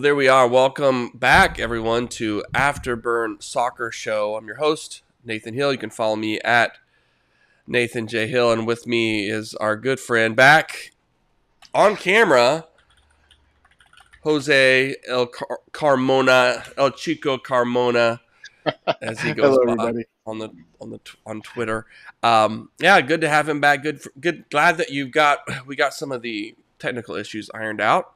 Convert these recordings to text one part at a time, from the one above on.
There we are. Welcome back, everyone, to Afterburn Soccer Show. I'm your host, Nathan Hill. You can follow me at Nathan J. Hill, and with me is our good friend back on camera, Jose El Chico Carmona, as he goes Hello, by everybody. on Twitter. Good to have him back. Good. Glad that we got some of the technical issues ironed out.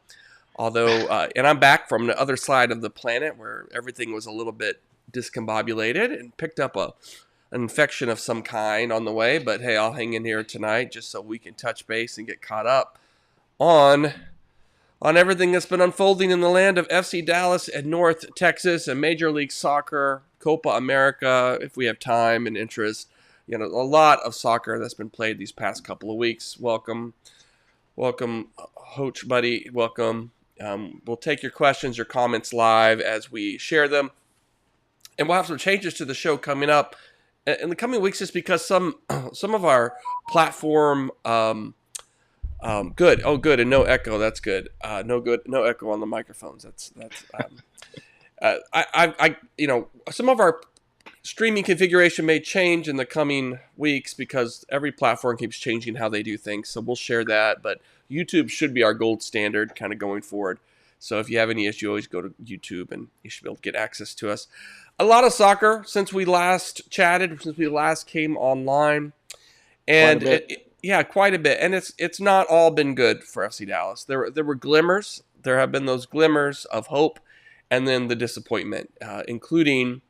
Although, and I'm back from the other side of the planet where everything was a little bit discombobulated and picked up an infection of some kind on the way. But hey, I'll hang in here tonight just so we can touch base and get caught up on everything that's been unfolding in the land of FC Dallas and North Texas and Major League Soccer, Copa America, if we have time and interest. A lot of soccer that's been played these past couple of weeks. Welcome, Hoach buddy. Welcome. We'll take your questions, your comments live as we share them. And we'll have some changes to the show coming up in the coming weeks just because some of our platform good. Oh, good. And no echo. That's good. No echo on the microphones. That's some of our streaming configuration may change in the coming weeks because every platform keeps changing how they do things. So we'll share that, but YouTube should be our gold standard kind of going forward. So if you have any issue, always go to YouTube and you should be able to get access to us. A lot of soccer since we last chatted, since we last came online. And quite a bit. And it's not all been good for FC Dallas. There were glimmers. There have been those glimmers of hope and then the disappointment, including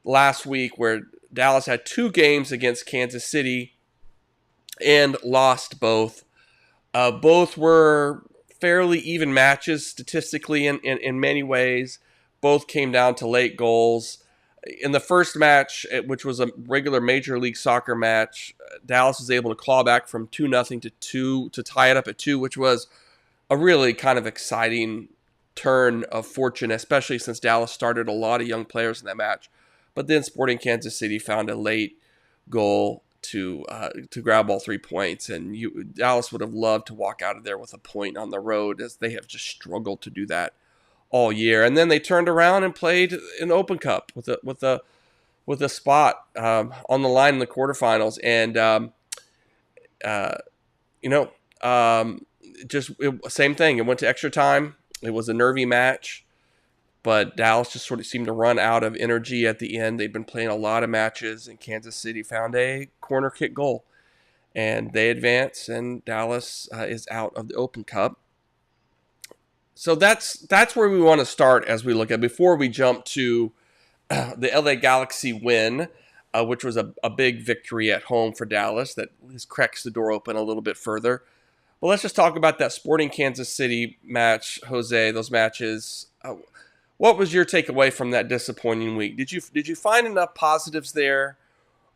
last week where Dallas had two games against Kansas City and lost both. Both were fairly even matches statistically in many ways. Both came down to late goals. In the first match, which was a regular Major League Soccer match, Dallas was able to claw back from 2-0 to 2 to tie it up at 2, which was a really kind of exciting turn of fortune, especially since Dallas started a lot of young players in that match. But then Sporting Kansas City found a late goal to grab all 3 points, and Dallas would have loved to walk out of there with a point on the road, as they have just struggled to do that all year. And then they turned around and played in the Open Cup with a spot on the line in the quarterfinals, and same thing. It went to extra time. It was a nervy match. But Dallas just sort of seemed to run out of energy at the end. They've been playing a lot of matches, and Kansas City found a corner kick goal. And they advance, and Dallas is out of the Open Cup. So that's where we want to start as we look at, before we jump to the LA Galaxy win, which was a big victory at home for Dallas that at least cracks the door open a little bit further. But let's just talk about that Sporting Kansas City match, Jose, those matches. What was your takeaway from that disappointing week? Did you find enough positives there,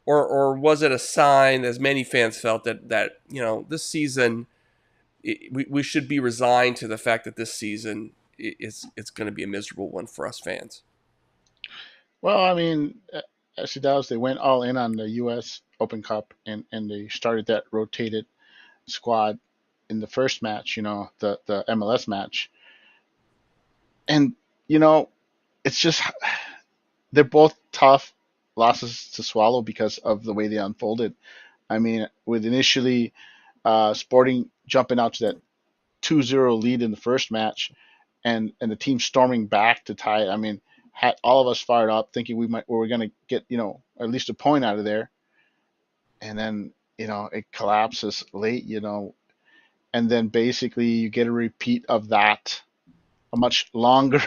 or was it a sign, as many fans felt, that this season we should be resigned to the fact that this season it's going to be a miserable one for us fans? Well, I mean, FC Dallas, they went all in on the U.S. Open Cup, and they started that rotated squad in the first match, the MLS match. And, it's just, they're both tough losses to swallow because of the way they unfolded. I mean, with initially Sporting jumping out to that 2-0 lead in the first match, and the team storming back to tie it. I mean, had all of us fired up, thinking we were going to get at least a point out of there, and then it collapses late, and then basically you get a repeat of that, a much longer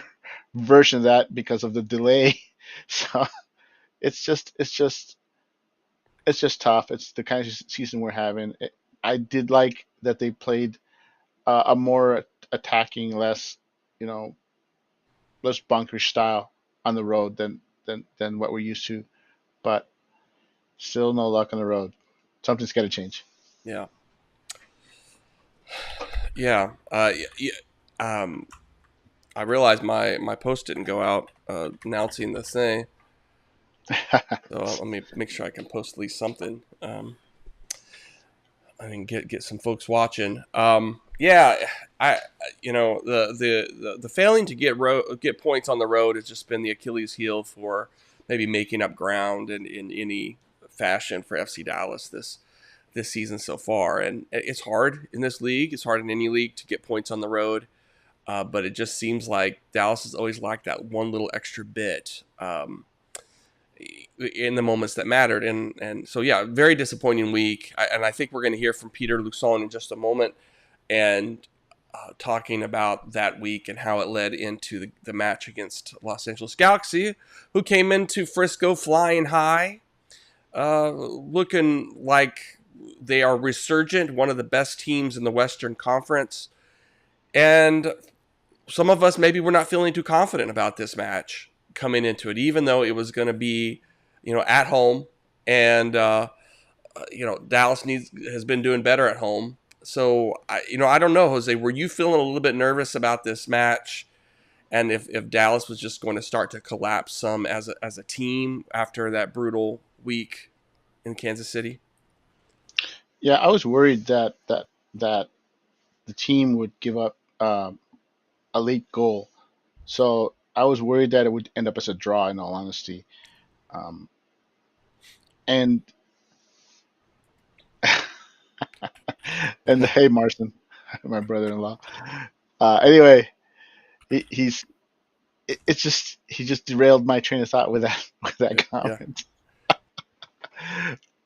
version of that because of the delay. So it's just tough. It's the kind of season we're having. I did like that they played a more attacking, you know, less bunkerish style on the road than what we're used to. But still, no luck on the road. Something's got to change. Yeah, yeah. I realized my post didn't go out announcing this thing, so let me make sure I can post at least something. I mean, get some folks watching. Yeah, I the failing to get points on the road has just been the Achilles heel for maybe making up ground in any fashion for FC Dallas this season so far. And it's hard in this league. It's hard in any league to get points on the road. But it just seems like Dallas has always lacked that one little extra bit in the moments that mattered. And so, yeah, very disappointing week. And I think we're going to hear from Peter Luxon in just a moment and talking about that week and how it led into the match against Los Angeles Galaxy, who came into Frisco flying high, looking like they are resurgent, one of the best teams in the Western Conference. And some of us maybe were not feeling too confident about this match coming into it, even though it was going to be, at home, and Dallas has been doing better at home. So I don't know, Jose. Were you feeling a little bit nervous about this match, and if Dallas was just going to start to collapse some as a team after that brutal week in Kansas City? Yeah, I was worried that the team would give up a late goal. So I was worried that it would end up as a draw. In all honesty, um, and and hey, Marston, my brother-in-law. Anyway, he's it's just he just derailed my train of thought with that with that Yeah, comment.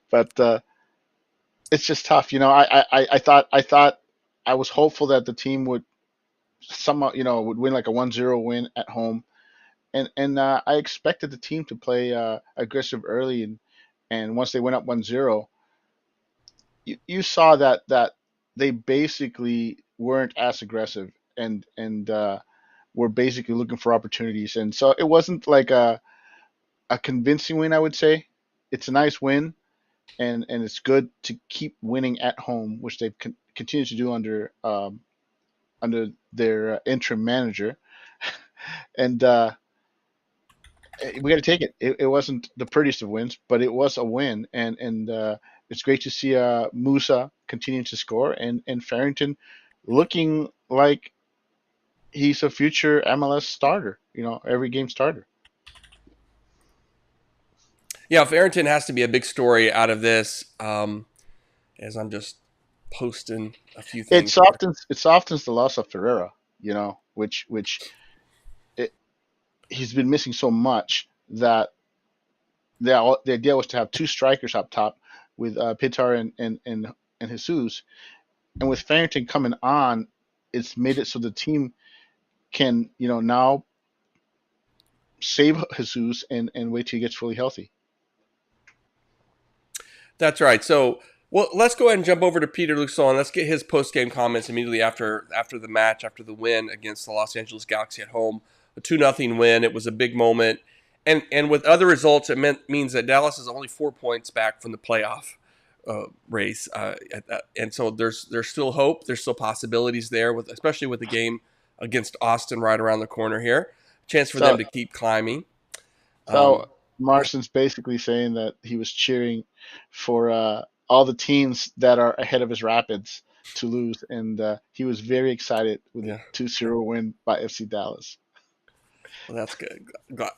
But it's just tough, I thought I was hopeful that the team would somehow, would win like a 1-0 win at home, and I expected the team to play aggressive early, and once they went up 1-0, you saw that they basically weren't as aggressive, and were basically looking for opportunities, and so it wasn't like a convincing win, I would say. It's a nice win, and it's good to keep winning at home, which they've continued to do under their interim manager. And we got to take it. It. It wasn't the prettiest of wins, but it was a win, and it's great to see Musa continuing to score, and Farrington looking like he's a future MLS starter. Every game starter. yeah. Farrington has to be a big story out of this. As I'm just posting a few It things here. softens it softens the loss of Ferreira, which it, he's been missing so much that the idea was to have two strikers up top with Pitar and Jesus, and with Farrington coming on, it's made it so the team can now save Jesus and wait till he gets fully healthy. That's right. So, well, let's go ahead and jump over to Peter Luxon. Let's get his post game comments immediately after the match, after the win against the Los Angeles Galaxy at home, a 2-0 win. It was a big moment, and with other results, it means that Dallas is only 4 points back from the playoff race, and so there's still hope. There's still possibilities there, with especially with the game against Austin right around the corner here. Chance for them So to keep climbing. so Um, Marston's basically saying that he was cheering for all the teams that are ahead of his Rapids to lose, and he was very excited with the yeah. 2-0 win by FC Dallas. Well, that's good.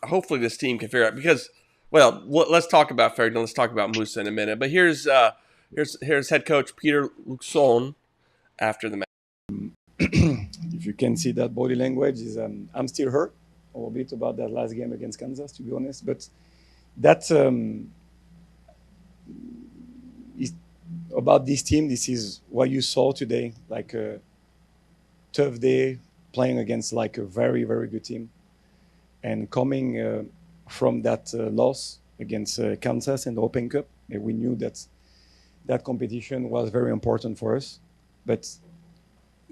Hopefully, this team can figure out because, well, let's talk about Farrington. Let's talk about Musa in a minute. But here's head coach Peter Luxon after the match. If you can see that body language, is I'm still hurt a little bit about that last game against Kansas, to be honest. But that is about this team. This is what you saw today, like a tough day playing against like a very very good team, and coming from that loss against Kansas in the Open Cup, and we knew that that competition was very important for us. But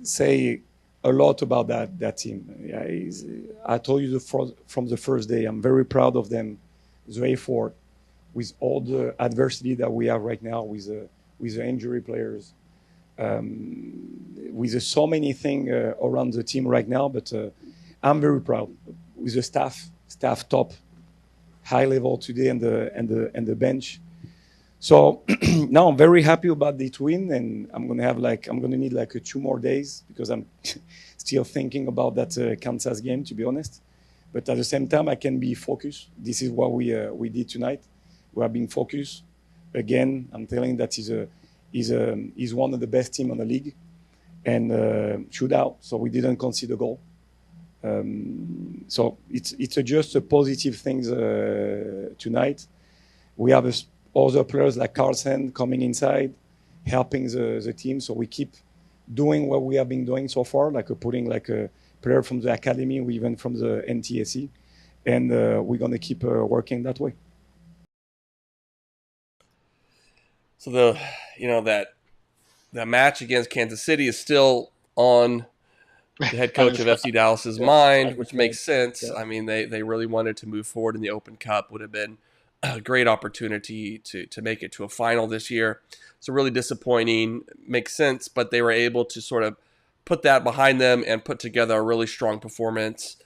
say a lot about that team. Yeah, I told you from the first day, I'm very proud of them. The effort with all the adversity that we have right now with the injury players, with so many things around the team right now. But I'm very proud with the staff top, high level today, and the bench. So now I'm very happy about the win, and I'm gonna need like 2 more days because I'm still thinking about that Kansas game, to be honest. But at the same time, I can be focused. This is what we did tonight. We are being focused. Again, I'm telling that he's one of the best team on the league, and shootout. So we didn't concede a goal. So it's just a positive things tonight. We have other players like Carlsen coming inside, helping the team. So we keep doing what we have been doing so far, like putting like a player from the academy or even from the NTSC, and we're gonna keep working that way. So the that match against Kansas City is still on the head On coach his of FC Dallas's yeah, mind, on his which head. makes sense. Yeah. I mean, they really wanted to move forward in the Open Cup. Would have been a great opportunity to make it to a final this year. So really disappointing. Makes sense, but they were able to sort of put that behind them and put together a really strong performance.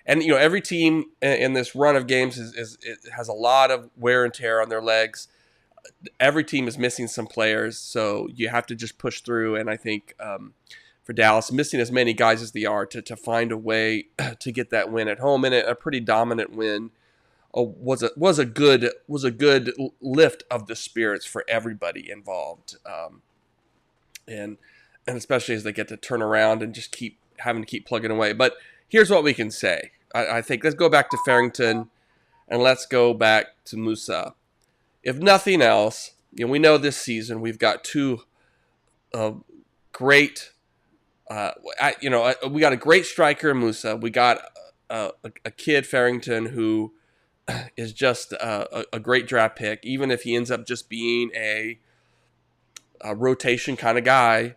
And every team in this run of games it has a lot of wear and tear on their legs. Every team is missing some players, so you have to just push through. And I think for Dallas, missing as many guys as they are to find a way to get that win at home, and a pretty dominant win was a good lift of the spirits for everybody involved, and and especially as they get to turn around and just keep having to keep plugging away. But here's what we can say. I think let's go back to Farrington and let's go back to Musa. If nothing else, we know this season we've got two uh, great. We got a great striker in Musa. We got a kid Farrington who is just a great draft pick. Even if he ends up just being a rotation kind of guy,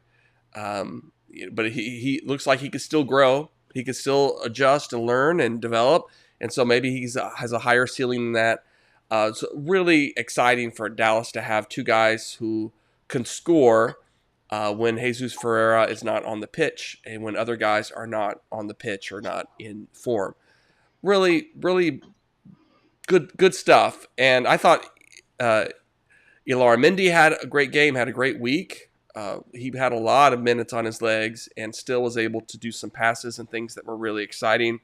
but he looks like he could still grow. He could still adjust and learn and develop. And so maybe has a higher ceiling than that. It's really exciting for Dallas to have two guys who can score when Jesus Ferreira is not on the pitch and when other guys are not on the pitch or not in form. Really, really good stuff. And I thought uh, Ilara Mendy had a great game, had a great week. He had a lot of minutes on his legs and still was able to do some passes and things that were really exciting.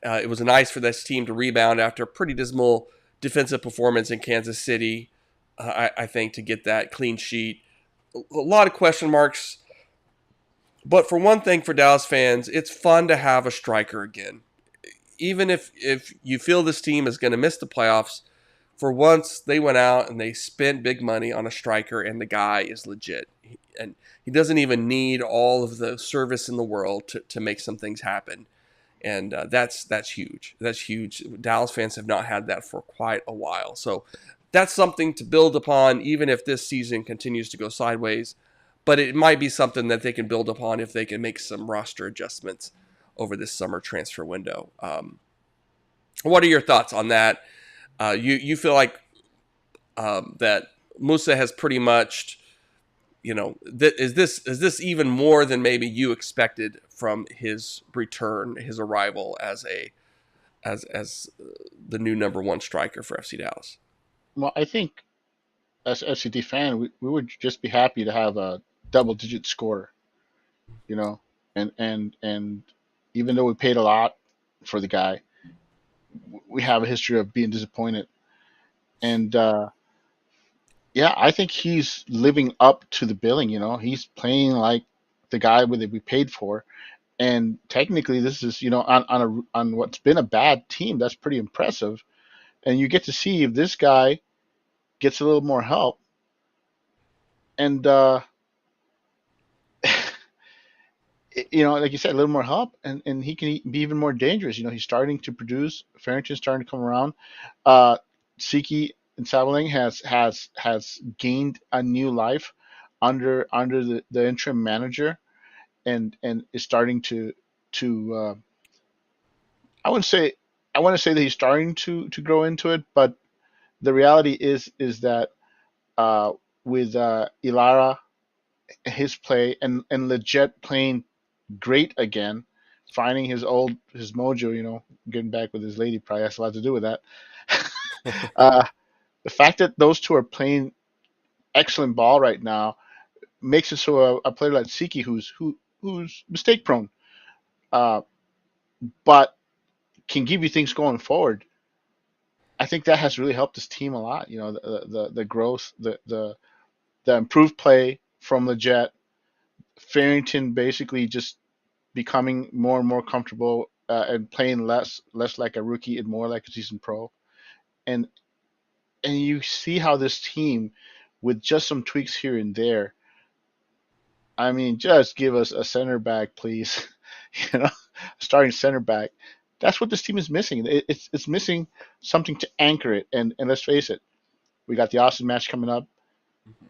It was nice for this team to rebound after a pretty dismal defensive performance in Kansas City. I think to get that clean sheet. A lot of question marks. But for one thing, for Dallas fans, it's fun to have a striker again. Even if you feel this team is going to miss the playoffs, for once they went out and they spent big money on a striker, and the guy is legit. And he doesn't even need all of the service in the world to make some things happen. And that's huge. That's huge. Dallas fans have not had that for quite a while. So that's something to build upon, even if this season continues to go sideways. But it might be something that they can build upon if they can make some roster adjustments over this summer transfer window. What are your thoughts on that? You feel like that Musa has pretty much, is this even more than maybe you expected from his return, his arrival as the new number one striker for FC Dallas? Well, I think as a FCD fan, we would just be happy to have a double digit score, you know, and even though we paid a lot for the guy, we have a history of being disappointed. And yeah, I think he's living up to the billing. He's playing like the guy that we paid for. And technically, this is on what's been a bad team. That's pretty impressive. And you get to see if this guy gets a little more help. And like you said, a little more help, and he can be even more dangerous. He's starting to produce. Farrington's starting to come around. Siki and Sabeling has gained a new life under the interim manager, and is starting to I wouldn't say I want to say that he's starting to grow into it, but the reality is that uh, with Ilara, his play and Leggett playing great again, finding his mojo, getting back with his lady probably has a lot to do with that. uh, The fact that those two are playing excellent ball right now makes it so a player like Siki, who's mistake prone, uh, but can give you things going forward. I think that has really helped this team a lot. You know, the growth, the improved play from the Jet, Farrington basically just becoming more and more comfortable and playing less like a rookie and more like a seasoned pro. And and you see how this team, with just some tweaks here and there, I mean, just give us a center back, please. You know, starting center back. That's what this team is missing. It's missing something to anchor it. And let's face it, we got the Austin match coming up. Mhm.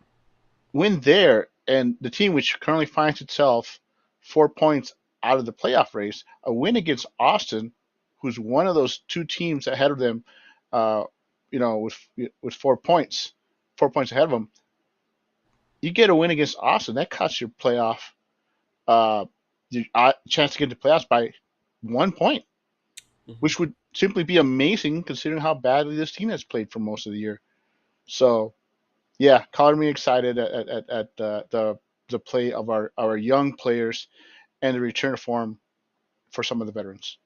Win there, and the team which currently finds itself 4 points out of the playoff race, a win against Austin, who's one of those two teams ahead of them, uh, with 4 points, 4 points ahead of them. You get a win against Austin, that cuts your playoff uh, your chance to get to playoffs by 1 point, Mhm. which would simply be amazing considering how badly this team has played for most of the year. So yeah, color me excited at the play of our young players and the return of form for some of the veterans.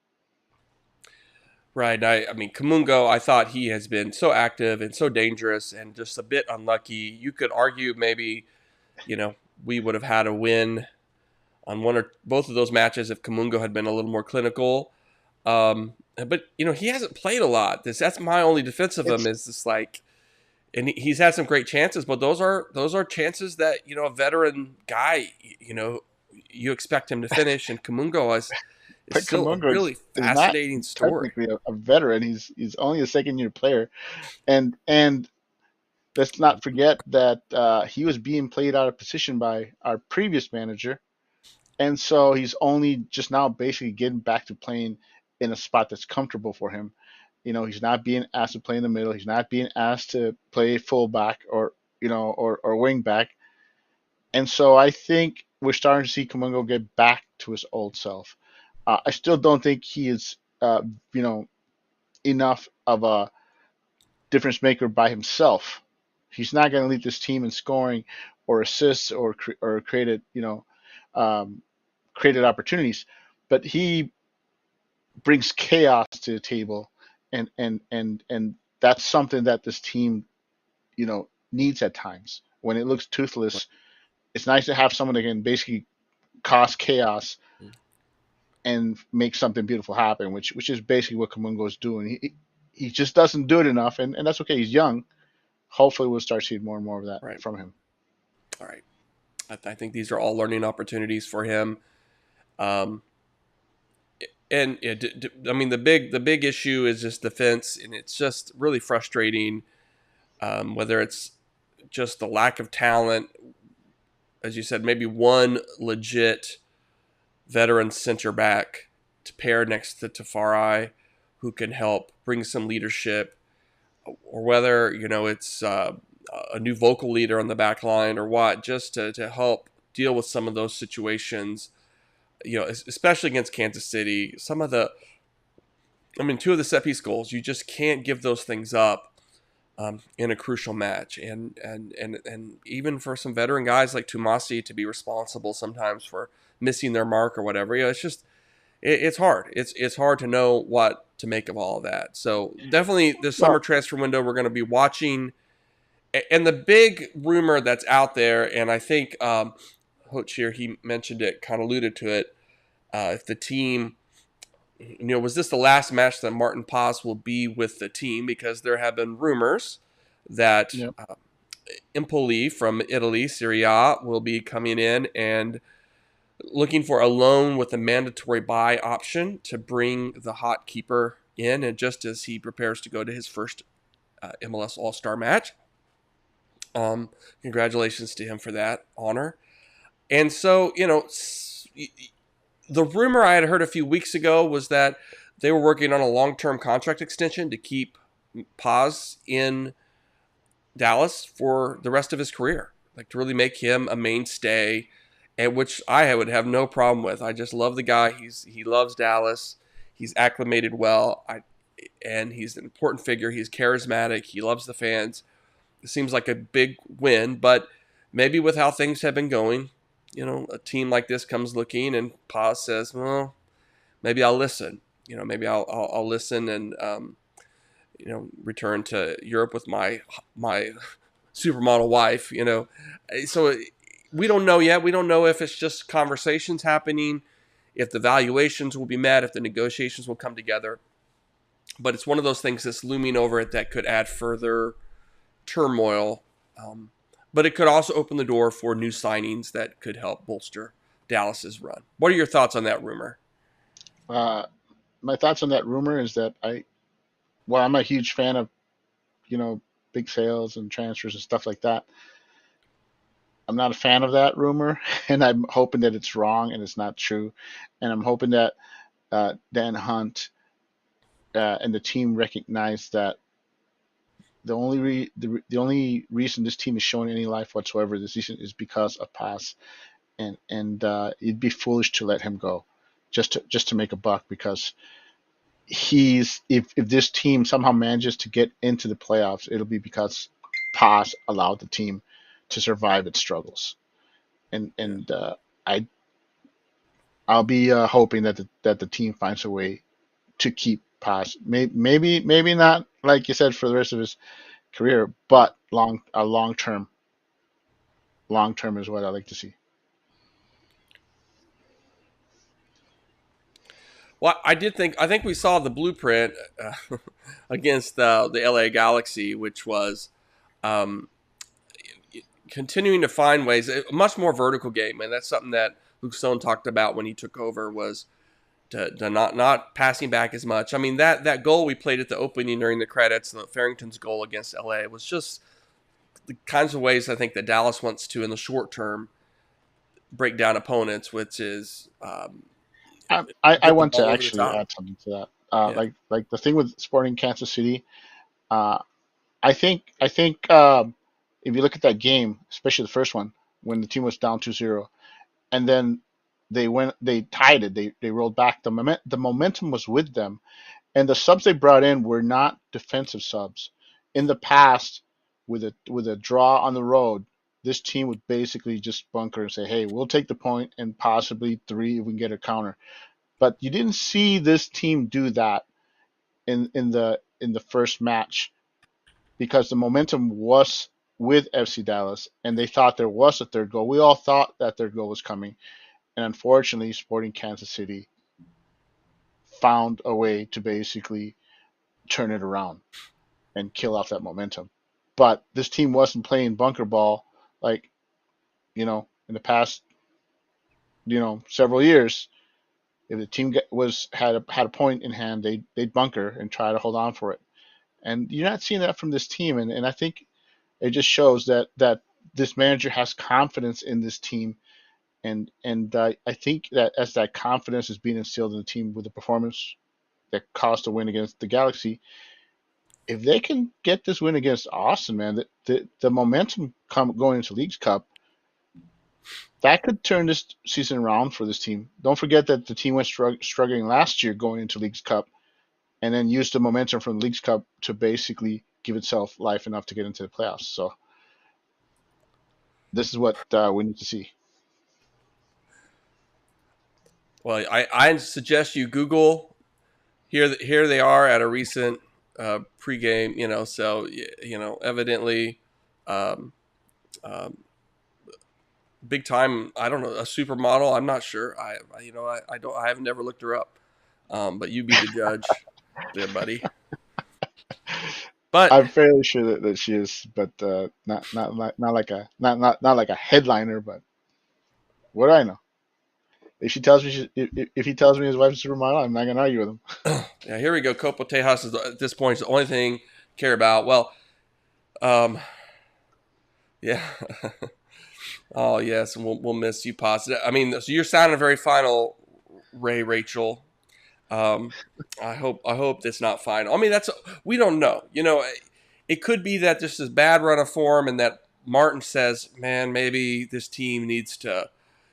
Right. I mean, Kamungo, I thought he has been so active and so dangerous and just a bit unlucky. You could argue maybe, you know, we would have had a win on one or both of those matches if Kamungo had been a little more clinical. But he hasn't played a lot. That's my only defense of him It's is just like, and he's had some great chances, but those are chances that a veteran guy, you expect him to finish, and Kamungo is But still a Kamungo really is not fascinating story. technically a veteran. He's only a second year player, and let's not forget that he was being played out of position by our previous manager, and so he's only just now basically getting back to playing in a spot that's comfortable for him. You know, he's not being asked to play in the middle. He's not being asked to play fullback or wing back. And so I think we're starting to see Kamungo get back to his old self. I still don't think he is, you know, enough of a difference maker by himself. He's not going to lead this team in scoring or assists or created, um, created opportunities, but he brings chaos to the table, and that's something that this team, needs at times. When it looks toothless, it's nice to have someone that can basically cause chaos and make something beautiful happen, which is basically what Kamungo is doing. He just doesn't do it enough, and that's okay. He's young. Hopefully, we'll start seeing more and more of that Right. from him. All right. I think these are all learning opportunities for him. Um, and I mean, the big issue is just defense, and it's just really frustrating. Whether it's just the lack of talent, as you said, maybe one legit veteran center back to pair next to Tafari, who can help bring some leadership, or whether it's a new vocal leader on the back line or what, just to help deal with some of those situations. Especially against Kansas City, two of the set piece goals, you just can't give those things up in a crucial match, and even for some veteran guys like Tumasi to be responsible sometimes for missing their mark or whatever. It's just it's hard. It's hard to know what to make of all of that. So definitely this summer Well, transfer window, we're going to be watching. And the big rumor that's out there, and I think Hoch here, he mentioned it, kind of alluded to it. If the team, was this the last match that Martin Paz will be with the team? Because there have been rumors that yeah, Empoli from Italy, Serie A, will be coming in and looking for a loan with a mandatory buy option to bring the hot keeper in, and just as he prepares to go to his first MLS All-Star match. Congratulations to him for that honor. And so, the rumor I had heard a few weeks ago was that they were working on a long-term contract extension to keep Paz in Dallas for the rest of his career, like to really make him a mainstay, and which I would have no problem with. I just love the guy. He loves Dallas. He's acclimated well. and he's an important figure. He's charismatic. He loves the fans. It seems like a big win, but maybe with how things have been going, a team like this comes looking, and Paz says, "Well, maybe I'll listen. Maybe I'll listen and return to Europe with my supermodel wife." So we don't know yet. We don't know if it's just conversations happening, if the valuations will be met, if the negotiations will come together. But it's one of those things that's looming over it that could add further turmoil. But it could also open the door for new signings that could help bolster Dallas's run. What are your thoughts on that rumor? My thoughts on that rumor is that I'm a huge fan of, big sales and transfers and stuff like that. I'm not a fan of that rumor, and I'm hoping that it's wrong and it's not true. And I'm hoping that Dan Hunt and the team recognize that the only reason this team is showing any life whatsoever this season is because of Pass, and it'd be foolish to let him go, just to make a buck, because if this team somehow manages to get into the playoffs, it'll be because Pass allowed the team to survive its struggles, and Yeah. and I I'll be hoping that the team finds a way to keep Pass. Maybe not like you said for the rest of his career, but long term is what I like to see. Well, I think we saw the blueprint against the LA Galaxy, which was um, continuing to find ways, a much more vertical game, and that's something that Luke Stone talked about when he took over, was to not passing back as much. I mean, that goal we played at the opening during the credits, the Farrington's goal against LA, was just the kinds of ways I think that Dallas wants to, in the short term, break down opponents, which is I get the want to ball over the actually top. add something to that. Yeah. Like the thing with Sporting Kansas City, uh, I think if you look at that game, especially the first one when the team was down 2-0, and then they tied it, they rolled back. The momentum was with them, and the subs they brought in were not defensive subs. In the past, with a draw on the road, this team would basically just bunker and say, "Hey, we'll take the point and possibly three if we can get a counter." But you didn't see this team do that in the first match, because the momentum was with FC Dallas, and they thought there was a third goal. We all thought that third goal was coming, and unfortunately, Sporting Kansas City found a way to basically turn it around and kill off that momentum. But this team wasn't playing bunker ball like, in the past, several years. If the team had a point in hand, they'd bunker and try to hold on for it. And you're not seeing that from this team, and I think it just shows that this manager has confidence in this team, and I think that as that confidence is being instilled in the team with the performance that caused the win against the Galaxy, if they can get this win against Austin, man, the momentum going into Leagues Cup, that could turn this season around for this team. Don't forget that the team went struggling last year going into Leagues Cup, and then used the momentum from the Leagues Cup to basically give itself life enough to get into the playoffs. So this is what we need to see. Well, I suggest you Google, here they are at a recent pregame. So evidently, um, um, big time. I don't know, a supermodel. I'm not sure. I don't. I have never looked her up. But you be the judge, there, buddy. But I'm fairly sure that she is, but not like a headliner. But what do I know? If she tells me if he tells me his wife's a supermodel, I'm not gonna argue with him. yeah, here we go. Copo Tejas is at this point is the only thing I care about. Well, um, yeah. Oh yes, and we'll miss you, positive. I mean, so you're sounding very final, Ray Rachel. Um, I hope that's not final. I mean, we don't know. It could be that this is bad run of form, and that Martin says, man, maybe this team needs to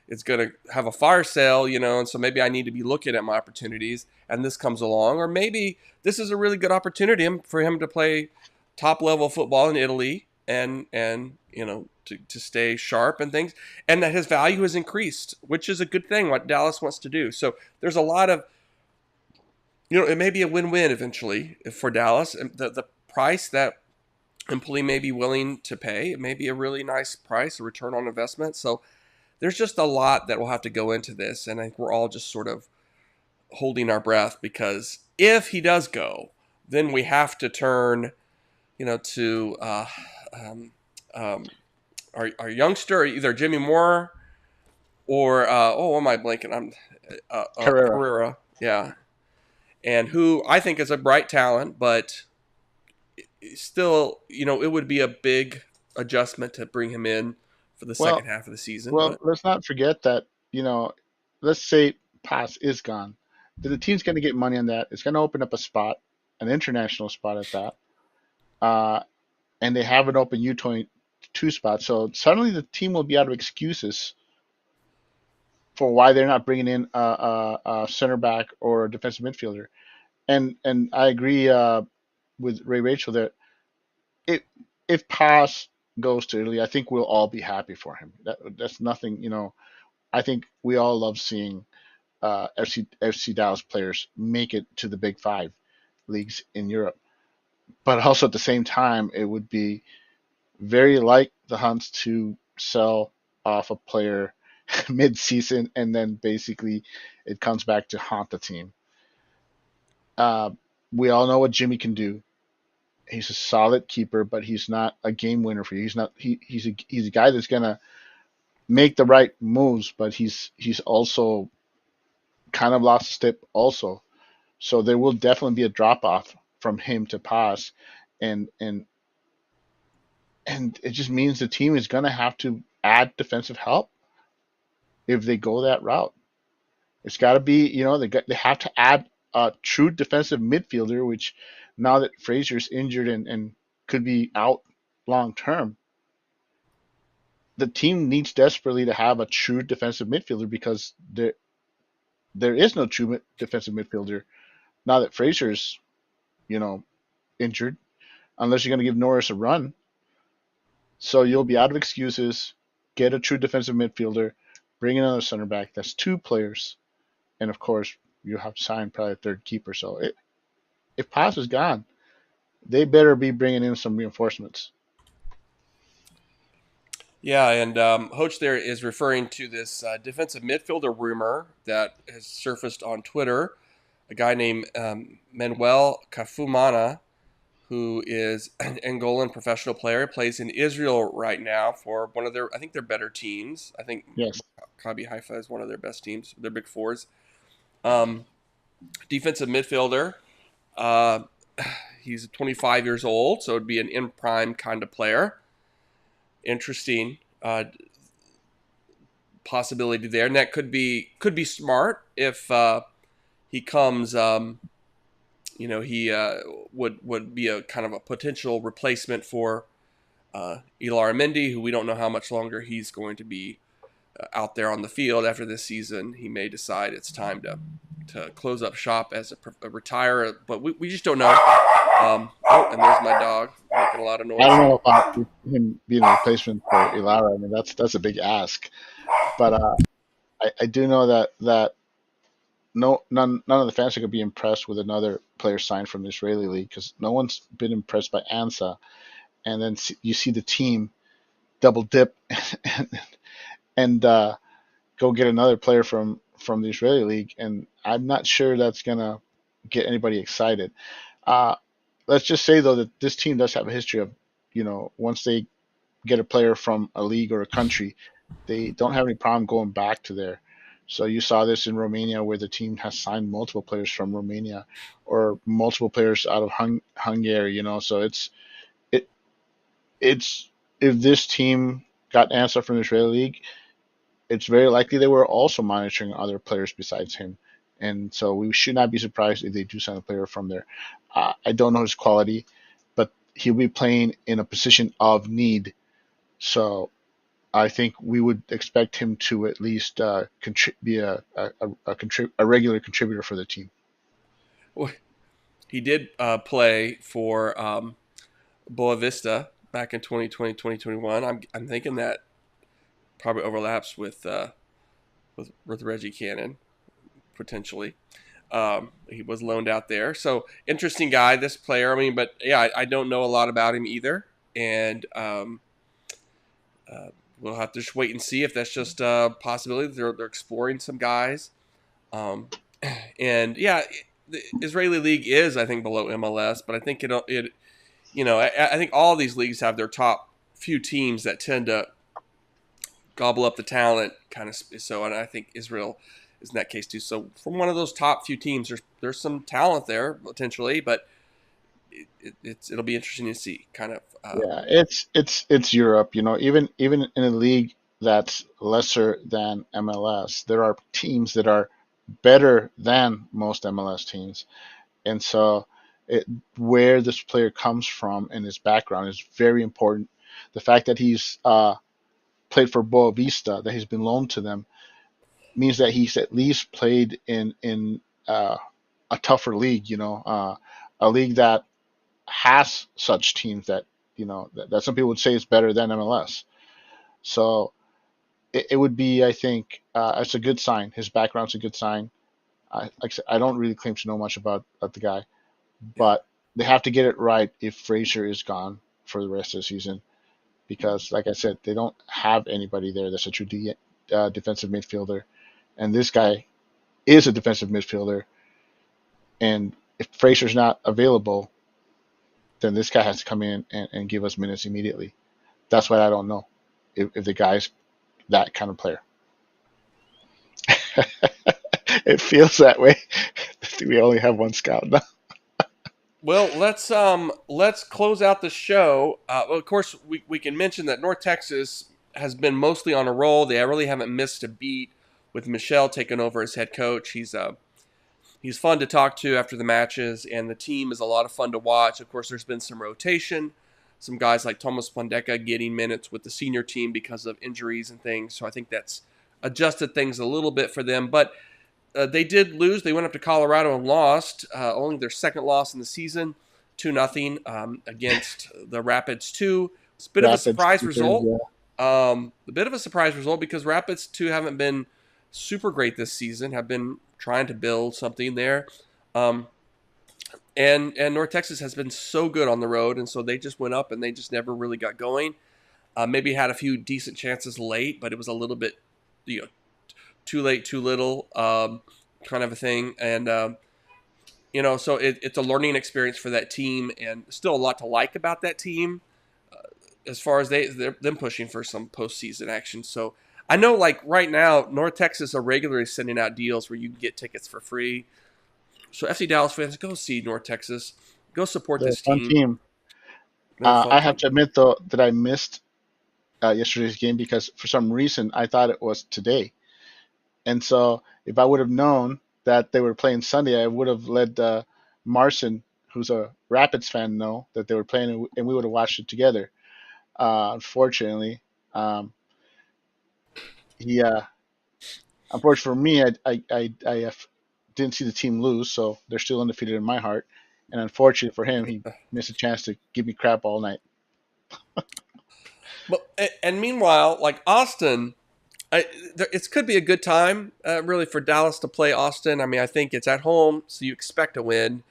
is going to have a fire sale, and so maybe I need to be looking at my opportunities, and this comes along, or maybe this is a really good opportunity for him to play top level football in Italy and to stay sharp and things, and that his value has increased, which is a good thing. What Dallas wants to do. So there's a lot of it may be a win-win eventually for Dallas, and the price that Empoli may be willing to pay, it may be a really nice price, a return on investment. So there's just a lot that will have to go into this, and I think we're all just sort of holding our breath, because if he does go, then we have to turn, to um, our youngster, either Jimmy Moore or what am I blanking? I'm Carrera. Carrera, yeah, and who I think is a bright talent, but still, it would be a big adjustment to bring him in for the second Well, half of the season. well, But let's not forget that, let's say Pass is gone. Then the team's going to get money on that. It's going to open up a spot, an international spot at that. Uh, and they have an open U22 spot. So suddenly the team will be out of excuses for why they're not bringing in a center back or a defensive midfielder. And I agree with Ray Rachel that if if Pass goes to Italy, I think we'll all be happy for him. That's nothing, I think we all love seeing FC Dallas players make it to the Big Five leagues in Europe. But also at the same time, it would be very like the Hunts to sell off a player mid-season, and then basically it comes back to haunt the team. Uh, we all know what Jimmy can do. He's a solid keeper, but he's not a game winner for you. He's not. He's a guy that's gonna make the right moves, but he's also kind of lost a step also. So there will definitely be a drop off from him to Pass, and and and it just means the team is gonna have to add defensive help if they go that route. It's got to be, they have to add a true defensive midfielder, which now that Fraser's injured and could be out long term, the team needs desperately to have a true defensive midfielder, because there is no true defensive midfielder now that Fraser's, you know, injured, unless you're going to give Norris a run. So you'll be out of excuses. Get a true defensive midfielder. Bring in another center back. That's two players, and of course you have signed probably a third keeper. So if Paz is gone, they better be bringing in some reinforcements. yeah, and Hoach there is referring to this defensive midfielder rumor that has surfaced on Twitter. A guy named Manuel Kafumana, who is an Angolan professional player, plays in Israel right now for one of their, I think they're better teams. I think Yes. Maccabi Haifa is one of their best teams. They're big fours. Um, Defensive midfielder. Uh, he's 25 years old, so it'd be an in prime kind of player. Interesting possibility there, and that could be smart if he comes. He would be a kind of a potential replacement for Ilar Mendy, who we don't know how much longer he's going to be out there on the field after this season. He may decide it's time to close up shop as a retire, but we just don't know. And there's my dog making a lot of noise. I don't know about him being a replacement for Ilara. I mean, that's a big ask, but I do know that none of the fans are going to be impressed with another player signed from the Israeli league, because no one's been impressed by Ansa, and then you see the team double dip and, and go get another player from the Israeli league, and I'm not sure that's going to get anybody excited. Uh, let's just say though that this team does have a history of, once they get a player from a league or a country, they don't have any problem going back to there. So you saw this in Romania, where the team has signed multiple players from Romania, or multiple players out of Hungary. So it it's if this team got an answer from the Israeli league, it's very likely they were also monitoring other players besides him. And so we should not be surprised if they do sign a player from there. I don't know his quality, but he'll be playing in a position of need. So I think we would expect him to at least be a regular contributor for the team. Well, he did play for Boa Vista back in 2020, 2021. I'm thinking that probably overlaps with Reggie Cannon potentially. He was loaned out there, so interesting guy, this player. I mean, but yeah, I don't know a lot about him either, and uh, we'll have to just wait and see if that's just a possibility. They're exploring some guys, um, and yeah, the Israeli league is I think below MLS, but I think it I think all these leagues have their top few teams that tend to gobble up the talent kind of. So, and I think Israel is in that case too. So, from one of those top few teams, there's some talent there potentially, but it'll be interesting to see. Kind of, Yeah, it's Europe. Even in a league that's lesser than MLS, there are teams that are better than most MLS teams, and so it, where this player comes from and his background is very important. The fact that he's played for Boa Vista, that he's been loaned to them, means that he's at least played in a tougher league. A league that has such teams that that some people would say is better than MLS. So it would be, I think, it's a good sign. His background's a good sign. Like I said, I don't really claim to know much about the guy, yeah, but they have to get it right if Frazier is gone for the rest of the season, because, like I said, they don't have anybody there that's a true defensive midfielder, and this guy is a defensive midfielder. And if Frazier's not available, then this guy has to come in and give us minutes immediately. That's what I don't know if the guy's that kind of player. It feels that way. We only have one scout now. well, let's close out the show. Well, of course, we can mention that North Texas has been mostly on a roll. They really haven't missed a beat with Michelle taking over as head coach. He's fun to talk to after the matches, and the team is a lot of fun to watch. Of course, there's been some rotation, some guys like Thomas Pondeka getting minutes with the senior team because of injuries and things. So I think that's adjusted things a little bit for them. But they did lose. They went up to Colorado and lost, only their second loss in the season, 2-0 against the Rapids 2. It's a bit of a Rapids, surprise result. yeah. A bit of a surprise result because Rapids 2 haven't been super great this season, have been trying to build something there. Um, and North Texas has been so good on the road, and so they just went up and they just never really got going. Maybe had a few decent chances late, but it was a little bit, you know, too late, too little, kind of a thing. And so it's a learning experience for that team, and still a lot to like about that team as far as they're them pushing for some postseason action. So I know, like right now, North Texas are regularly sending out deals where you can get tickets for free. So FC Dallas fans, go see North Texas, go support They're a this fun team. team. They're a fun I have team. to admit, though, that I missed yesterday's game because for some reason I thought it was today. And so if I would have known that they were playing Sunday, I would have let Marcin, who's a Rapids fan, know that they were playing, and we would have watched it together. Unfortunately, um, he unfortunately for me, didn't see the team lose, so they're still undefeated in my heart. And unfortunately for him, he missed a chance to give me crap all night. But and meanwhile, like Austin, it could be a good time, really, for Dallas to play Austin. I mean, I think it's at home, so you expect a win.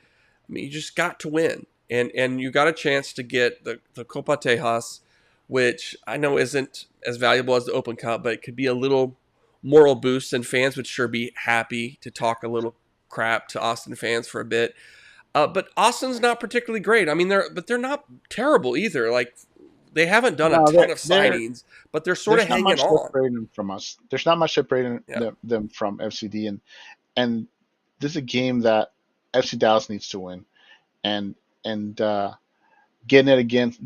I mean, you just got to win, and you got a chance to get the Copa Tejas, which I know isn't as valuable as the Open Cup, but it could be a little moral boost, and fans would sure be happy to talk a little crap to Austin fans for a bit. But Austin's not particularly great. I mean, they're not terrible either. Like they haven't done a No, ton of they're signings, but they're sort of there's not hanging much on. separating them from us. There's not much separating Yeah. them from FCD, and this is a game that FC Dallas needs to win, and and getting it against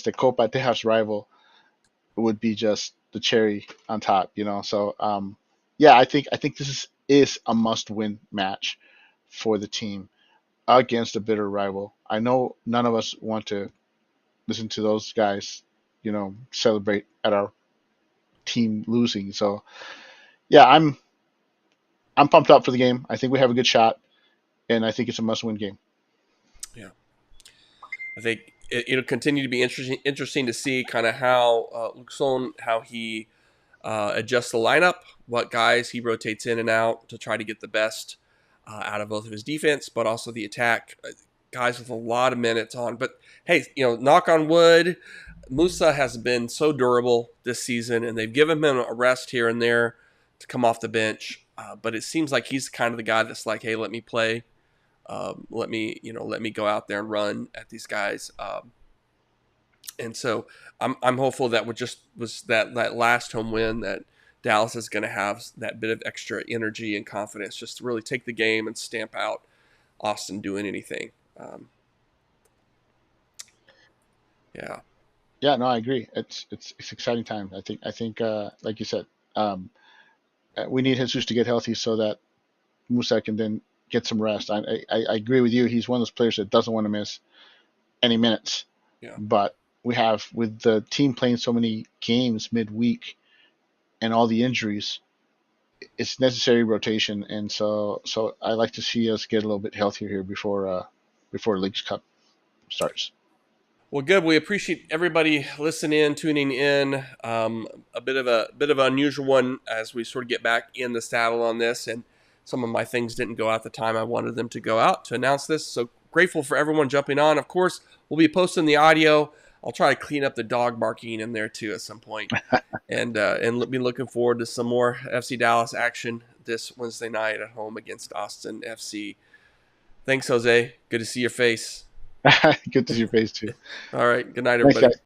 the Copa Tejas rival would be just the cherry on top, So yeah, I think this is a must win match for the team against a bitter rival. I know none of us want to listen to those guys celebrate at our team losing. So yeah, I'm pumped up for the game. I think we have a good shot, and I think it's a must-win game. Yeah, I think it'll continue to be interesting to see kind of how Luxon, how he adjusts the lineup, what guys he rotates in and out to try to get the best out of both of his defense, but also the attack. Guys with a lot of minutes on. But hey, knock on wood, Musa has been so durable this season, and they've given him a rest here and there to come off the bench. But it seems like he's kind of the guy that's like, hey, let me play. Let me go out there and run at these guys. And so I'm hopeful that was that last home win that Dallas is going to have that bit of extra energy and confidence just to really take the game and stamp out Austin doing anything. Yeah. Yeah, no, I agree. It's exciting time. I think like you said, we need Jesus to get healthy so that Musa can then get some rest. I agree with you. He's one of those players that doesn't want to miss any minutes. Yeah. But we have, with the team playing so many games midweek and all the injuries, it's necessary rotation. And so I like to see us get a little bit healthier here before Leagues Cup starts. Well, good. We appreciate everybody listening, tuning in. A bit of an unusual one as we sort of get back in the saddle on this, and some of my things didn't go out the time I wanted them to go out to announce this. So grateful for everyone jumping on. Of course, we'll be posting the audio. I'll try to clean up the dog barking in there too at some point, and be looking forward to some more FC Dallas action this Wednesday night at home against Austin FC. Thanks, Jose. Good to see your face. Good to see your face too. All right. Good night, Thanks, everybody. guys.